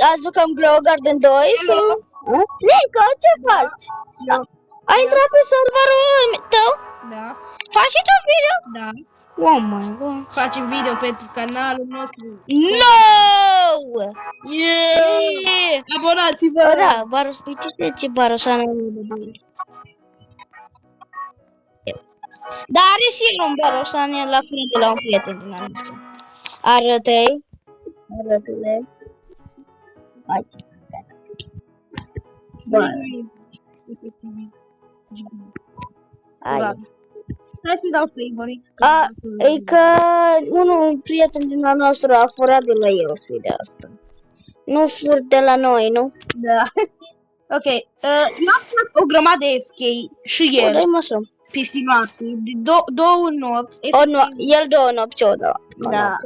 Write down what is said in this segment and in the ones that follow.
Azi jucăm Grow Garden 2 sau? Nico, ce faci? Da. Ai intrat pe serverul tău? Da. Faci și tu video? Da. Oh my god. Facem video pentru canalul nostru. No! Yeah! Abonați-vă! Da, Baros, uite ce Barosană dar are și el un Barosane la fel de la un prieten din al nostru. Are 3. Arătule. Hai. Hai să-mi dau favorite. E că un prieten din al nostru a furat de la el și de asta. Nu fur de la noi, nu? Da. Ok. Eu am făcut o grămadă de FK și el. Dai măsă. Piscinoatul. De două nopți. El 2 nopți, eu 2. Da.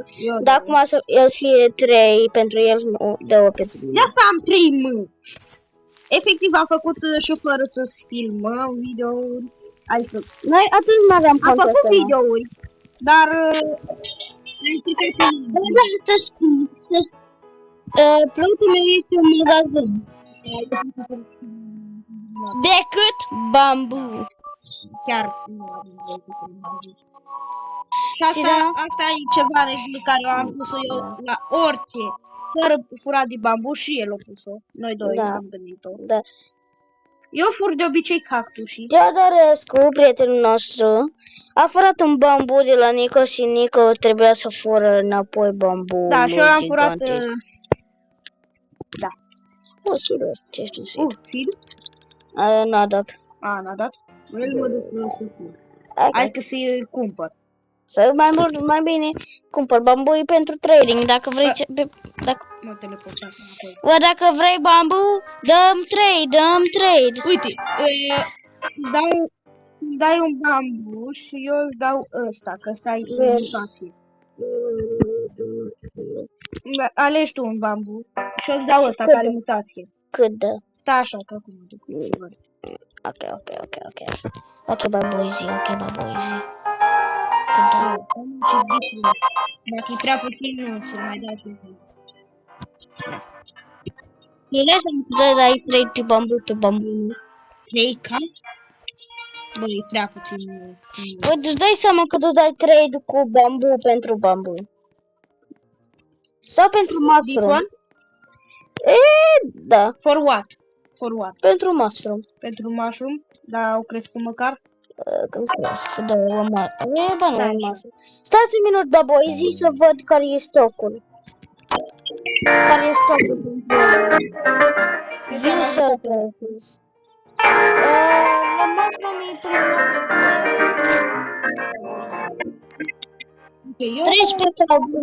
Dar acum el fie 3 pentru el, nu 2 pentru mine. De asta am 3 mâini. Efectiv am făcut și fără să filmăm videouri. Adică, Noi atunci nu aveam am făcut videouri, dar Plotul meu este un magazin. Decât bambu. chiar nu am voie să le mai zic. Și asta e ceva regulă care am pus-o eu la orice. Fără furat de bambu și el a pus-o. Noi doi am gândit-o. Da. Eu fur de obicei cactusii. Teodorescu, prietenul nostru, a furat un bambu de la Nico și Nico trebuia să fură înapoi bambu. Da, și eu am furat... Da. O, serios, ce știu să Sid? n-a dat. N-a dat? El mă duc să fur. Hai că să-i cumpăr. Mai bine cumpăr bambui pentru trading, dacă vrei Mă teleportat înapoi. Bă, dacă vrei bambu, dăm trade. Uite, îți dai un bambu și eu îți dau ăsta, că ăsta e mutație. Alegi tu un bambu și eu îți dau ăsta care e mutație. Cât dă? Stai așa, că acum mă duc. Ok, babuizi. Ce-ți dic, dacă e prea puțin, nu ți-l mai dau și nu să dai 3 pe bambu. 3 ca? Bă, e prea puțin. Bă, îți dai seama că tu dai 3 cu bambu pentru bambu. Sau pentru mushroom? Da. For what? Pentru mushroom. Pentru mushroom? Da, au crescut măcar? Când cresc, două mushroom. Stați un minut, baboizi, să văd care e stocul. Vin surprises. La mushroom e primul. 13 cablu.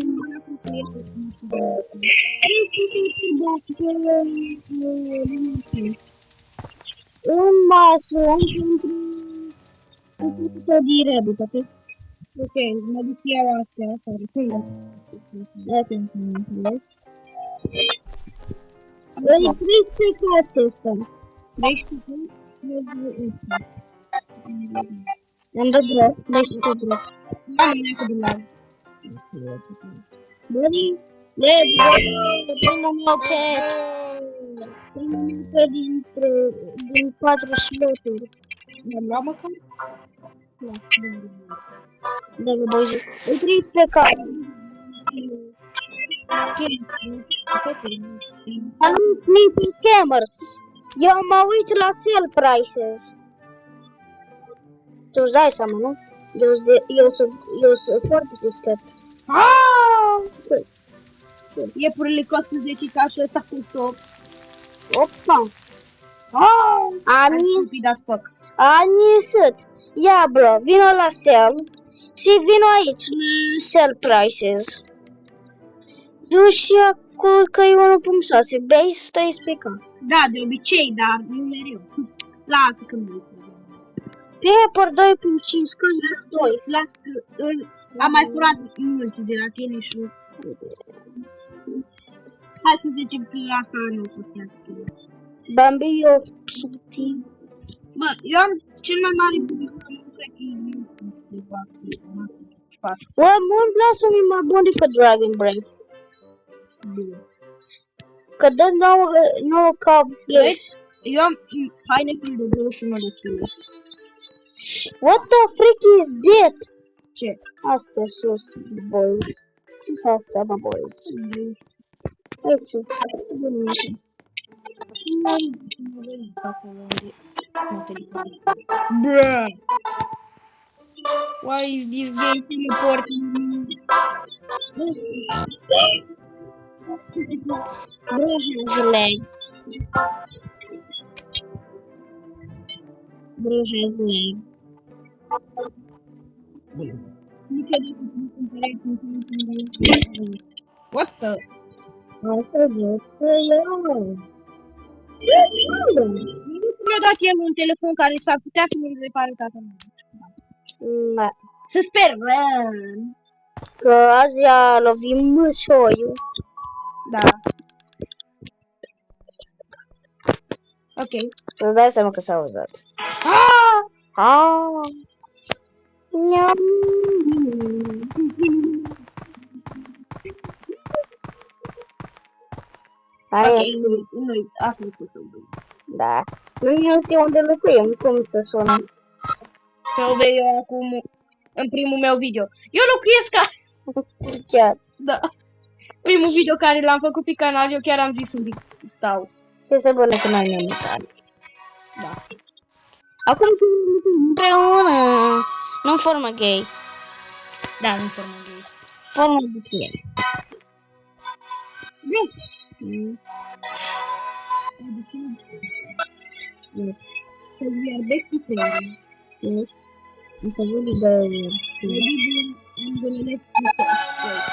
Un mushroom pentru să direct, ok? Ok, mă duc iau astea, sorry. Băi, 13 case ăsta. 13? Am dat drept, dai și tot drept. Da, nu e cu de lag. Băi, let's go! Primul meu pet! Primul meu pet din 4 sloturi. Mi-am luat măcar? Da, băi, îi 13 case. Nu, scammer. Eu mă uit la sell prices. Tu îți dai seama, nu? Eu sunt foarte discret. Iepurile costă 10 ca și ăsta cu top. Opa! Am ieșit. Ia, bro, vino la sell și vino aici, sell prices. Du și cu că e 1.6, base 13k. Da, de obicei, dar nu mereu. Lasă că nu. Paper 2.5, că 2. Lasă că am mai furat mulți de la tine și... Hai să zicem că asta are o putea. Bambi, eu subtil. Bă, eu am cel mai mare public, cred că e mult lasă-mi mai bun decât Dragon Breath. că dă 9 ca flex. Vezi? Eu am Heineken de 21 de kg. What the freak is that? Ce? Astea sus, boys. Ce s-a asta, mă, boys? Aici. Bruh. Why is this game teleporting me? Zile. What the? Asta de să iau. Mi-a dat el un telefon care s-ar putea să mi-l repare tatăl meu. Da. Să sperăm. Că azi a lovit mășoiul. Da. Ok. Îți dai seama că s-a auzat. Ah! Ah. Niam. Ok, noi, asta e cu Da. Nu știu unde locuim, cum să sună. Pe o vei eu acum în primul meu video. Eu locuiesc ca... Chiar. Da. Primul video care l-am făcut pe canal, eu chiar am zis unde stau. Este bună că noi ne-am mutat. Da. Acum împreună. Nu în formă gay. Da, în formă gay. Formă de piele. Iar back to training. Yes. Am făcut de... I'm gonna let you go straight.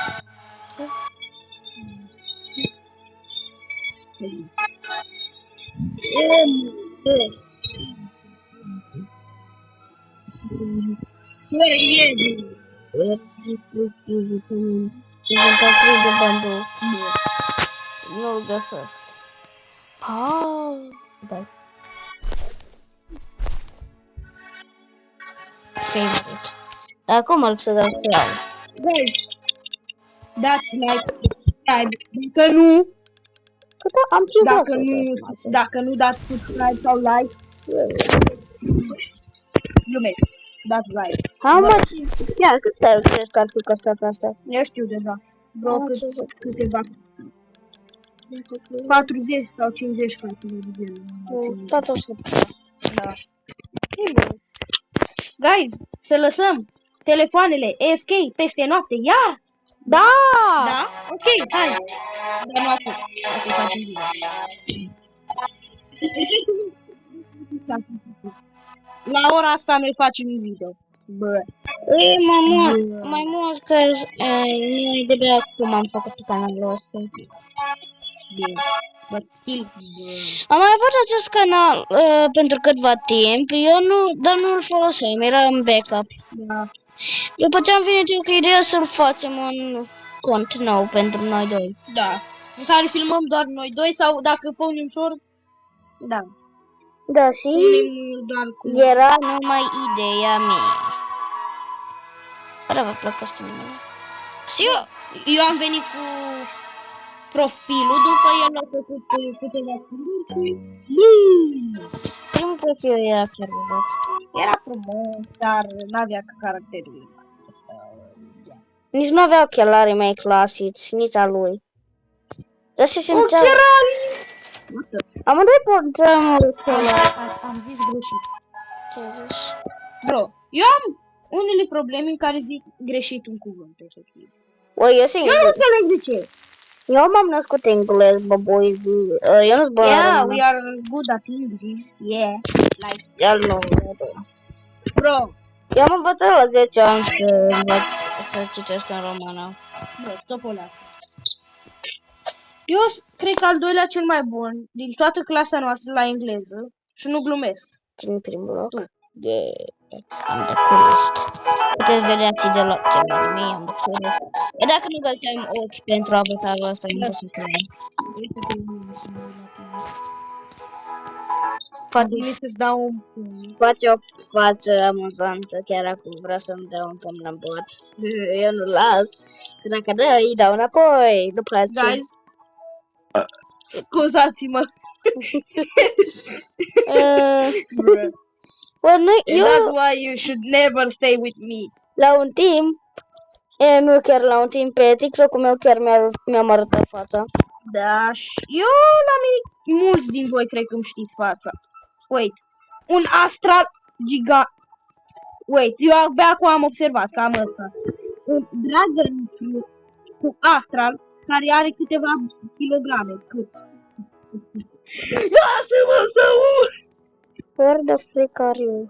Where is it? de bambou. Nu-l găsesc. Da. Favorite. Acum îl să dau să iau. Guys, dați like, subscribe. Dacă nu, Că da, am dacă nu dați subscribe sau like, glumesc. Dați like. How much? Chiar cât te crezi că ar fi costat asta? Eu știu deja. Vreo câteva 40 sau 50 de genul. Tot o să... Da. Guys, să lăsăm telefoanele AFK peste noapte, iar? Da! Da? Ok, hai. Dar nu acum. Acum facem video. La ora asta noi facem un video. Bă. Ei, mai mult că noi de acum am făcut pe canalul ăsta. Bine. But still. Am mai avut acest canal pentru câtva timp, dar nu-l foloseam, era în backup. Da. După ce am venit eu cu ideea să-l facem un cont nou pentru noi doi. Da. În care filmăm doar noi doi sau dacă punem short, da. Da, și Doar cu... era numai ideea mea. Pare vă plac asta numele. Și Eu am venit cu profilul, după el a făcut câteva filmuri. primul profil era chiar urât. Era frumos, dar n-avea caracterul. Nici nu avea ochelari mei clasici, nici a lui. Dar se simțea... Ochelari! Amândoi portăm ochelari. Am zis greșit. Ce ai zis? Bro, eu am unele probleme în care zic greșit un cuvânt, efectiv. Eu singur. Eu nu înțeleg de ce. Eu m-am născut englez, bă, boys. Eu nu-s bă. Yeah, we are good at English. Yeah. Like, El nu. bro. Eu am învățat la 10 ani să citesc în română. Bro, stop-o la. Eu cred că al doilea cel mai bun din toată clasa noastră la engleză și nu glumesc. Cine primul loc? Yeah, I'm the coolest. Puteți vedea și de la ochelarii mei, I'm the coolest. E dacă nu găseam ochi pentru avatarul ăsta, nu știu cum e. Face o față amuzantă, chiar acum vreau să-mi dau un pumn în bot. Eu nu las, că dacă dă, îi dau înapoi, după aceea. Guys, Scuzați-mă. Bruh. Noi, And that's why you should never stay with me. la un timp, nu chiar la un timp, pe TikTok-ul meu chiar mi-am arătat fața. Da, și eu la mine, mulți din voi cred că îmi știți fața. Wait, un astral gigant. Wait, eu abia acum am observat că am ăsta. Un dragon cu astral care are câteva kilograme. Cât? Lasă-mă să urc! Where the frick are you?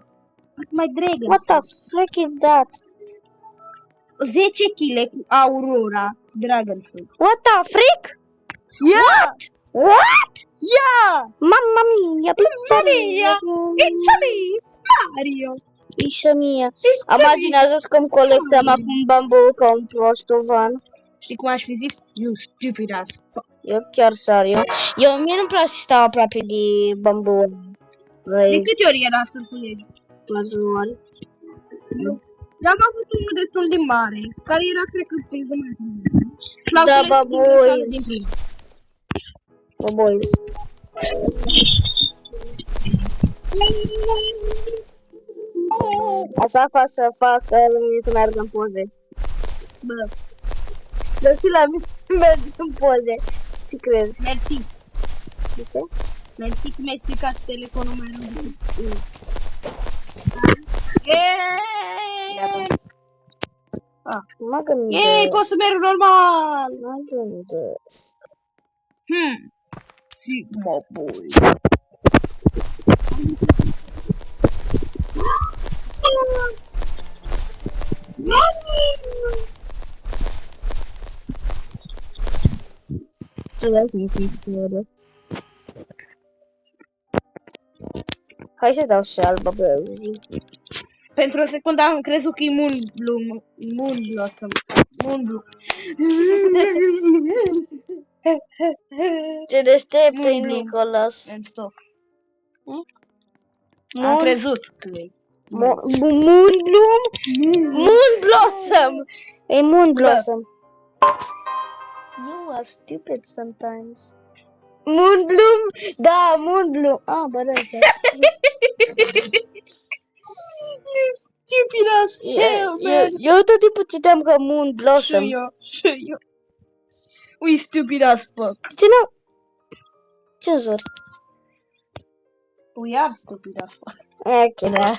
My dragon. What the frick is that? 10 kg cu Aurora Dragon Fruit. What the frick? Yeah! What? Yeah! Mamma mia, pizza mia! It's me, Mario! Pizza mia! Imaginează-ți cum colectăm acum bambu ca un prostovan. Știi cum aș fi zis? You stupid ass fuck. Eu chiar serios. Mie nu-mi place să stau aproape de bambu. De câte ori era să culegi? 4 ori. Eu am avut unul destul de mare, care era, cred că, pe jumătate. Da, babois. Babois. Așa fac să fac lumii să meargă în poze. Bă, Dar și la mine merg în poze. Ce crezi? mersi. De ce? Mersi că mi-ai explicat telefonul mai rău. Mă gândesc. Ei, pot să merg normal! Mă gândesc. Sigma boy. Hai să dau și alba, bă, zi. Pentru o secundă am crezut că e Moonblossom. Ce deștept e Moonbloom. Nicolas. And stop. Am Moon- crezut că e. Moonbloom? Moonblossom! E Moonblossom. You are stupid sometimes. Moonbloom? Da, Moonbloom. Ah, bă, da, da. Stupid ass. Eu tot timpul citeam că Moonblossom. Și eu. We stupid as fuck. Ce nu? Cenzur. We are stupid as fuck. Ok, da.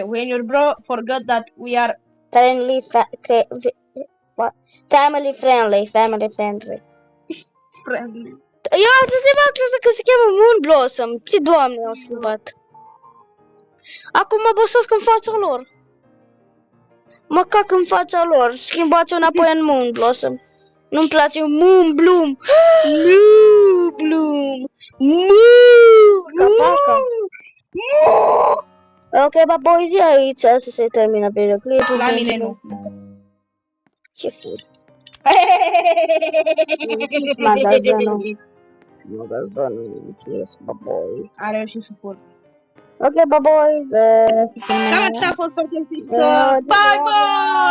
When your bro forgot that we are Family friendly. friendly. Eu tot timpul am crezut că se cheamă Moonblossom. Ce doamne au schimbat. Acum mă băsesc în fața lor. Mă cac în fața lor. Schimbați-o înapoi în Moonblossom. Nu-mi place Moonbloom. Moonbloom. Capaca. Ok, bă, boys, zi aici să se termină videoclipul. La mine nu. Ce furi? Închis magazonul. Magazonul închis, bă, boys. Are reușit să pot. Ok, bă, boys. Cam atât a fost pentru episod. Bye, bye!